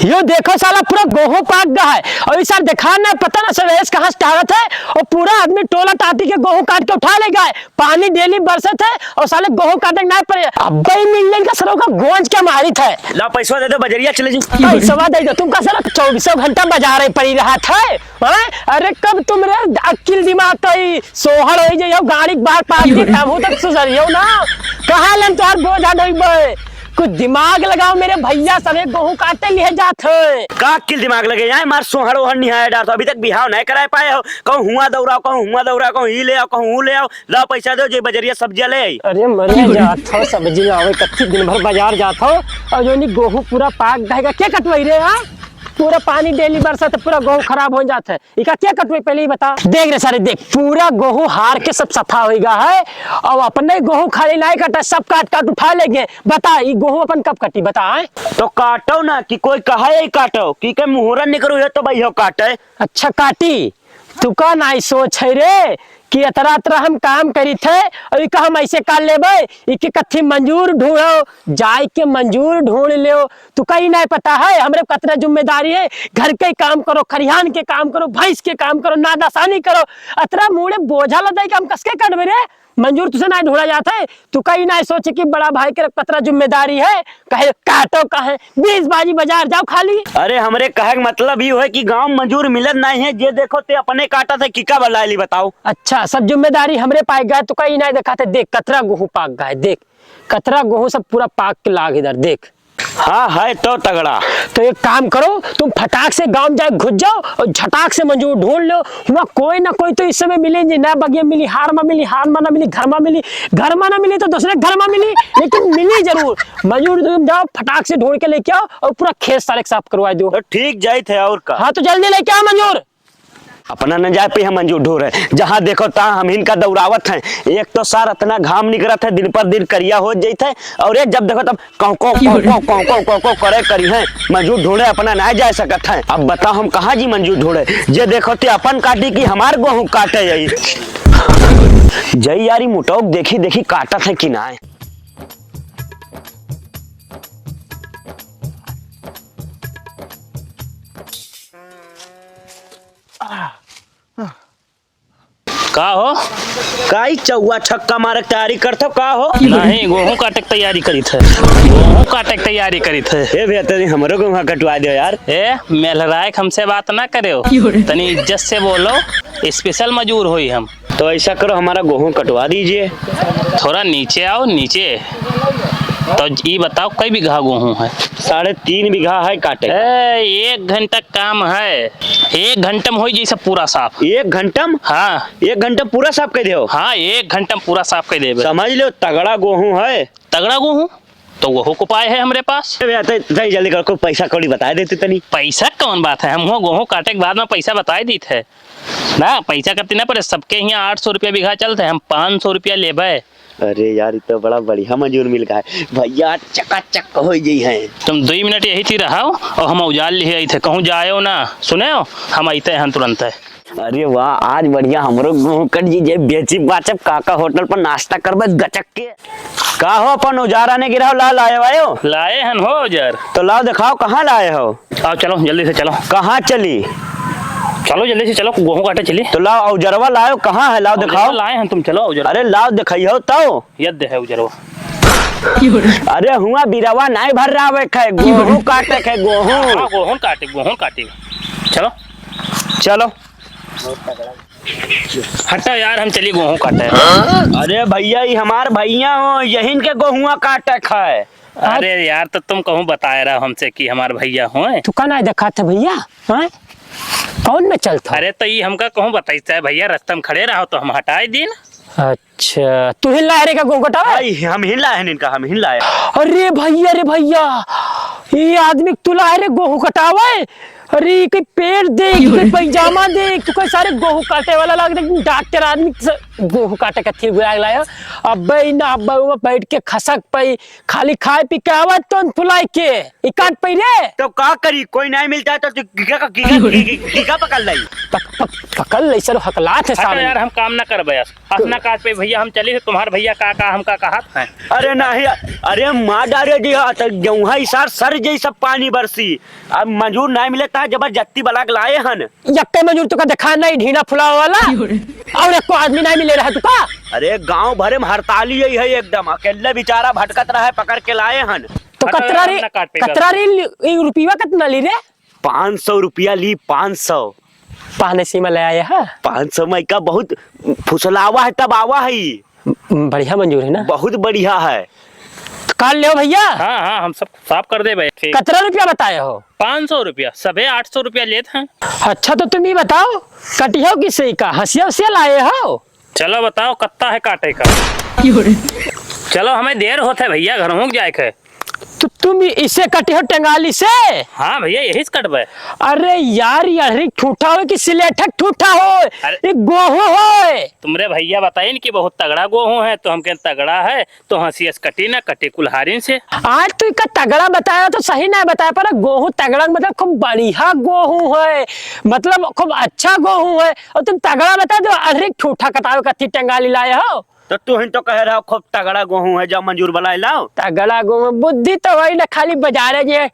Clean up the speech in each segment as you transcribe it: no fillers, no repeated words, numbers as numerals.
यो देखो साला पूरा गेहूं पाक गया है और इस साल देखा ना पता ना सवेश कहाँ से टागत है और पूरा आदमी टोला टाटी के गेहूं काट के उठा ले गए। पानी डेली बरसत है और साले गेहूं काटे ना पड़े। अब भाई मिल का सरों का गोंज क्या मारी था। ला पैसा दे दो बजरिया चले जी। पैसा दे दो तुम का साला 24 घंटा बाजार पड़ी रहा था। अरे कब तुम रे अक्ल दिमाग तो सोहर हो जाइयो गाड़ी बाहर पाक दी तब तक सुधरियो ना। कहाँ लेन तोहार बोझा ढोइबे कुछ दिमाग लगाओ मेरे भैया सवे गेहूं काटे लिए जात है। का किल दिमाग लगे जाए मार सोहर ओहर नहीं है डार तो अभी तक बिहाव नहीं कराए पाए हो। कहूं हुआ दौड़ाओ कहूं ही ले आओ कहूं हूं ले आओ। ला पैसा दो जे बजरिया सब्जियां ले आई। अरे मरे जात हो सब्जी लावे कच्ची दिन भर बाजार जात हो और जो नी गेहूं पूरा पाक गएगा क्या कटवाई रे। हां पूरा पानी डेली बरसात पूरा गेहूं खराब हो जाता है। इका क्या कटवे पहले ही बता। देख रे सारे देख पूरा गेहूं हार के सब सफा होएगा है और अपने गेहूं खाली नहीं कटा सब काट काट उठा लेंगे। बता ये गेहूं अपन कब कटी बता है। तो काटो ना कि कोई कहा ही काटो कि के मुहूर्त निकलो है तो भाई हो काटे। अच्छा काटी तू का नहीं सोच है रे कि अतरा अतरा हम काम करी थे और इका हम ऐसे कर लेबे इके कथी मंजूर ढूंढो जाय के मंजूर ढूंढ लियो। तू कहीं नहीं पता है हमरे कतरा जिम्मेदारी है। घर के काम करो खरिहान के काम करो भैंस के काम करो नादासानी करो अतरा मुड़े बोझा लदाई के हम कसके कटबे रे। मंजूर तुझे नहीं ढूंढा जाता है। तू कहीं नहीं सोचे कि बड़ा भाई के कतरा जिम्मेदारी है कहे काटो कहे 20 बाजी बाजार जाओ खाली। अरे हमरे कहे मतलब ये है कि गांव मंजूर मिलत नहीं है। जे देखो ते अपने काटा थे किका बलाली बताओ। अच्छा सब जिम्मेदारी हमरे पाक गए तो कहीं नहीं देखा थे। देख कतरा गेहूं पाक गए देख कतरा गेहूं सब पूरा पाक के लाग इधर देख। हाँ है तो तगड़ा। तो एक काम करो तुम फटाक से गांव जाए घुस जाओ और झटाक से मंजूर ढूंढ लो। वहाँ कोई ना कोई तो इस समय मिलेंगे ना बगिया मिली हार में मिली हार में ना मिली घर में ना मिली तो दूसरे घर में मिली लेकिन मिली जरूर। मंजूर तुम जाओ फटाक से ढूंढ के लेके आओ और पूरा खेत सारे साफ करवा दो। तो ठीक जाए थे और का। हाँ तो जल्दी लेके आओ मंजूर। अपना न जाए पे हम मंजूर ढूंढ रहे जहाँ देखो तहाँ हम इनका दौड़ावत है। एक तो सार इतना घाम निकलत है दिन पर दिन करिया हो जाते और एक जब देखो तब कौ करे करी है। मंजूर ढूंढे अपना नहीं जा सकत है। अब बताओ हम कहाँ जी मंजूर ढूंढे जे देखो ते अपन काटी की हमार गेहूं काटे जाई जई यारी मुटोक देखी देखी काटत है कि ना। का हो काई चौवा छक्का मारक तैयारी करतो का हो। नहीं गेहूं काटे तैयारी करी थे गेहूं काटे तैयारी करी थे। ए बेहतर हमरो गेहूं कटवा दो यार। ए मेलराय हमसे बात ना करे हो तनी इज्जत से बोलो स्पेशल मजूर होई हम। तो ऐसा करो हमारा गेहूं कटवा दीजिए। थोड़ा नीचे आओ नीचे। तो ये बताओ कई बीघा गेहूं है। 3.5 बीघा है काटे। 1 घंटा काम है 1 घंटा में हो जैसे पूरा साफ। 1 घंटा में? हाँ 1 घंटा पूरा साफ कर दो। हाँ 1 घंटा में पूरा साफ कर देबे। समझ लो तगड़ा गेहूं है। तगड़ा गेहूं तो गेहूं को पाए है हमरे पास। जल्दी कर पैसा कौड़ी बता देते तनी। पैसा कौन बात है हम गेहूं काटे के बाद में पैसा बता दी थे ना। पैसा करते ना पड़े सबके यहाँ 800 रुपया बीघा चलते हम 500 रुपया लेबे। अरे यार तो बड़ा बढ़िया मंजूर मिल गया है भैया चकाचक हो गई है। तुम 2 मिनट यही थी रहो और हम उजाल लिए थे कहूँ जाए ना सुने हो हम आते हैं तुरंत है। अरे वाह आज बढ़िया हमरो गेहूं कट जी बेची बाचब काका होटल पर नाश्ता करबे गचक के। का हो अपन उजारा ने गिराओ ला लाए हन हो जर। तो लाओ दिखाओ कहाँ लाए हो। आओ चलो जल्दी से चलो। कहाँ चली चलो जल्दी से चलो गेहूं काटे चली। तो लाओ औजरवा लाओ कहाँ है लाओ दिखाओ। लाए हैं तुम चलो औजर। अरे लाओ दिखाइयो तो यद है औजरवा। अरे हुआ बिरवा नहीं भर रहा है गेहूं काटे के गेहूं काटे चलो चलो हटो यार हम चली गेहूं काटे। अरे भैया ये हमार भैया हो यही के गेहुआ काटे खाए। अरे यार तो तुम कहूँ बताए रहा हमसे कि हमारे भैया हो। तू का नहीं देखा था भैया कौन में चलता। अरे तो ये हमका कहूँ बताइए भैया रास्ता में खड़े रहो तो हम हटाए दिन। अच्छा तू हिल रे का गेहूं कटावा। हम हिला है इनका हम हिला है। अरे भैया ये आदमी तुला रे गेहूं कटावे। अरे कोई पेड़ देख कोई पैजामा देख तो कोई सारे गेहूं काटे वाला लग रहा डॉक्टर आदमी गेहूं काटे कथी बुरा लाया। अब ना अब बैठ के खसक पे खाली खाए पी के आवत तो फुलाई के इकाट पे रे। तो का करी कोई नहीं मिलता है तो कीका पकड़ लाई पकड़ ले सर हकलात है सामने। यार हम काम ना करबे अपना काट पे भैया भैया हम चले थे, तुम्हारे भैया का हमका कहा था। अरे नहीं, अरे माँ डारे जी तो गेहूँ इसार सर जैसा पानी बरसी। अब मजूर नहीं मिलता है, जबरदस्ती बलाक लाए हन। यक्के मजूर तुका देखा नहीं ढीना फुलाव वाला और एक को आदमी नहीं मिले रहा तुका। अरे गांव भरे में हड़ताली यही है एकदम, अकेले बेचारा भटकत रहा है, पकड़ के लाए हन। तो कतरारी रुपया कितना ली रे? 500 रुपया ली, 500। पाने सीमा ले आए है 500 में का बहुत फुसलावा है, तब आवा है। बढ़िया मंजूर है ना, बहुत बढ़िया है। तो काल ले भैया। हाँ हाँ हम सब साफ कर दे भाई। कितना रुपया बताए हो? 500 रुपया, सबे 800 रुपया लेते हैं। अच्छा तो तुम ही बताओ कटियो किसे का हंसिया उसिया लाए हो? चलो बताओ कत्ता है काटे का। चलो हमें देर होता है भैया, घर हो जाए के। तो तुम इसे कटे हो टेंगाली से? हाँ भैया यही से कटबे। अरे यार यार ठूठा हो कि सिलेठक ठूठा हो? अरे एक गोहो हो। तुमरे भैया बताइए कि बहुत तगड़ा गोहूं है, तो हम कहें तगड़ा है तो हंसी कटी ना कटे कुल्हारिन से। आज तो इका तगड़ा बताया तो सही नहीं बताया, पर गोहू तगड़ा मतलब खूब बढ़िया गोहू है, मतलब खूब अच्छा गोहू है, और तुम तगड़ा बता दो अरे ठूठा कटाओ कथी टेंगाली लाए हो? तो तू ही तो कह रहा हो खूब तगड़ा गेहूं है, जब मंजूर बलाए लाओ। तगड़ा गोहू बुद्धि तो वही ना, खाली बाजारे जे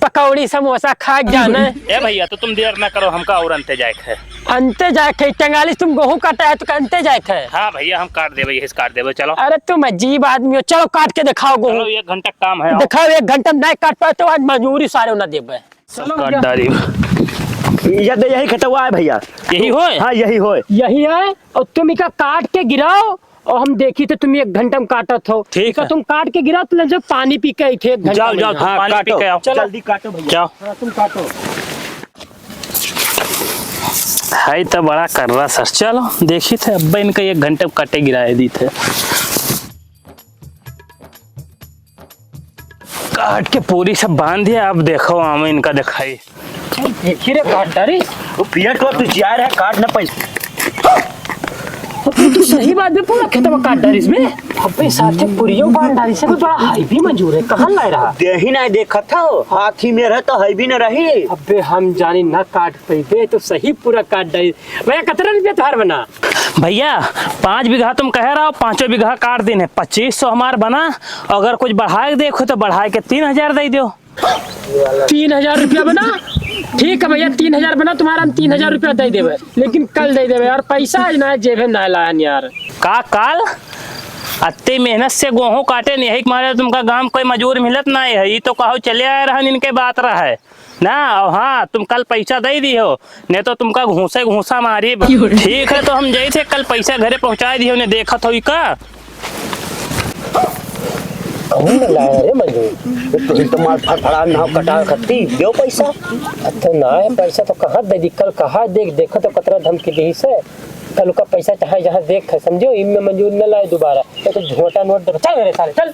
पकौड़ी समोसा खा जाना है। ए भैया तो तुम देर ना करो, हमका और अंते जाए है। अंते जाए टेंगाली तुम गोहू काटा है तो अंते जाए है। हाँ भैया हम काट देवे, यही से काट देवे। चलो अरे तुम अजीब आदमी हो, चलो काट के दिखाओ गोहू। चलो 1 घंटा काम है। दिखाओ 1 घंटा में नहीं काट पाए तो आज मजूरी सारे ना देवे। काट डाली। यही खतवा है भैया, यही होए? हाँ यही होए। यही है, और तुम इका काट के गिराओ और हम देखी तो तुम 1 घंटा में काटत हो। ठीक है। तुम काट के गिराओ तो लंजो पानी पी के थे 1 घंटा जाओ में। जाओ हाँ, पानी पी काटो, के आओ। चलो। जल्दी काटो भैया। जाओ। हाँ तुम काटो। है तो बड़ा कर रहा सर। चलो देखी थे अब्बा इनका 1 घंटे में कटे गिराए दी थे। काट के पूरी सब बांध दिया, अब देखो आम इनका दिखाई। देखी रे काट डारी। वो पियर को तू जा रहा है, काट ना पैसा। तो सही बात में पूरा खेत में काट डारी इसमें। अबे साथे पुरियो बांध डारी से कोई बड़ा हाई भी मंजूर है, कहाँ ला रहा? दे ही नहीं देखा था, हाथी में रह तो है भी न रही। अबे हम जानी ना काट पे तो सही पूरा काट डारी। भैया कितना रुपया तुम्हार बना? भैया 5 बीघा तुम कह रहा हो, 5 बीघा काट देने 2500 हमार बना। अगर कुछ बढ़ाए के देखो तो बढ़ाए के 3000 दे दो। 3000 रुपया बना? ठीक है भैया 3000 बना तुम्हारा, हम 3000 रुपया दे देवे, लेकिन कल दे देवे यार, पैसा आज ना जेबे ना लाया यार। का काल अत्ते मेहनत से गेहूं काटे नहीं, यही मारे तुमका गांव कोई मजूर मिलत नहीं है। ये तो कहो चले आए रहन, इनके बात रहा है ना। और हाँ तुम कल पैसा दे दी हो, नहीं तो तुमका घूसा मारी। ठीक है तो हम जाए थे कल पैसा घरे पहुंचा दी हो, ने देखा तो का रे मंजूर तो मार फड़फड़ा ना कटा खत्ती दो पैसा। तो ना है पैसा तो कहाँ दे दी, कल कहाँ देखो तो कतरा धमकी दी से कल का पैसा चाहे जहाँ देख समझो, इनमें मंजूर न लाए दोबारा तो झोटा नोट दे। चल मेरे साले चल।